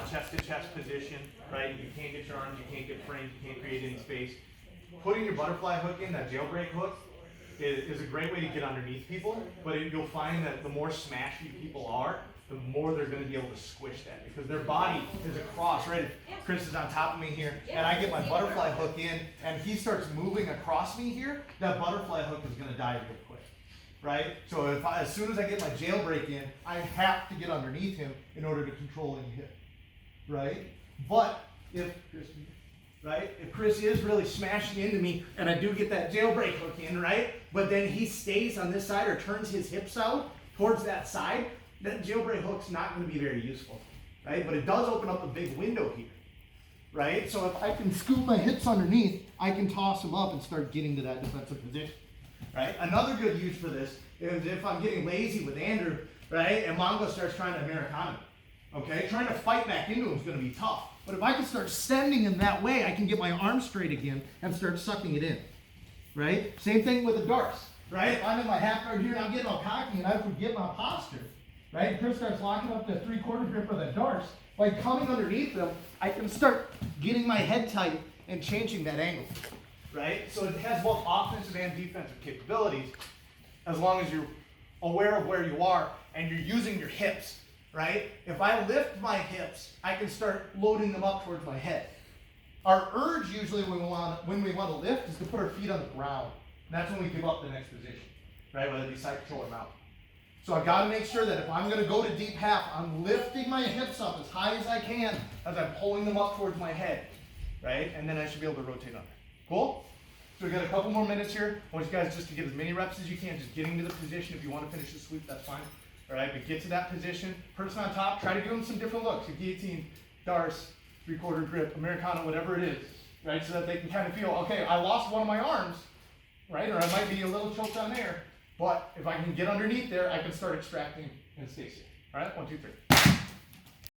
chest to chest position, right? You can't get your arms, you can't get framed, you can't create any space. Putting your butterfly hook in, that jailbreak hook, is a great way to get underneath people, but you'll find that the more smashy people are, the more they're going to be able to squish that because their body is across, right? If Chris is on top of me here, and I get my butterfly hook in, and he starts moving across me here, that butterfly hook is going to die real quick, right? So as soon as I get my jailbreak in, I have to get underneath him in order to control any hip, right? But if Chris is really smashing into me and I do get that jailbreak hook in, right? But then he stays on this side or turns his hips out towards that side, that jailbreak hook's not going to be very useful, right? But it does open up a big window here, right? So if I can scoop my hips underneath, I can toss them up and start getting to that defensive position, right? Another good use for this is if I'm getting lazy with Andrew, right? And Mongo starts trying to Americana me, okay? Trying to fight back into him is going to be tough. But if I can start sending him that way, I can get my arm straight again and start sucking it in, right? Same thing with the darts, right? If I'm in my half guard here and I'm getting all cocky and I forget my posture, right? And Chris starts locking up the 3/4 grip of the darts. By coming underneath them, I can start getting my head tight and changing that angle, right? So it has both offensive and defensive capabilities as long as you're aware of where you are and you're using your hips. Right? If I lift my hips, I can start loading them up towards my head. Our urge usually when we want to lift is to put our feet on the ground. And that's when we give up the next position, right? Whether it be side control or mount. So I got to make sure that if I'm going to go to deep half, I'm lifting my hips up as high as I can as I'm pulling them up towards my head, right? And then I should be able to rotate under. Cool? So we got a couple more minutes here. I want you guys just to get as many reps as you can, just getting to the position. If you want to finish the sweep, that's fine. All right, but get to that position. Person on top, try to give them some different looks. A guillotine, darts, 3/4 grip, Americana, whatever it is, right? So that they can kind of feel, okay, I lost one of my arms, right? Or I might be a little choked on there, but if I can get underneath there, I can start extracting and stay safe. All right, 1, 2, 3.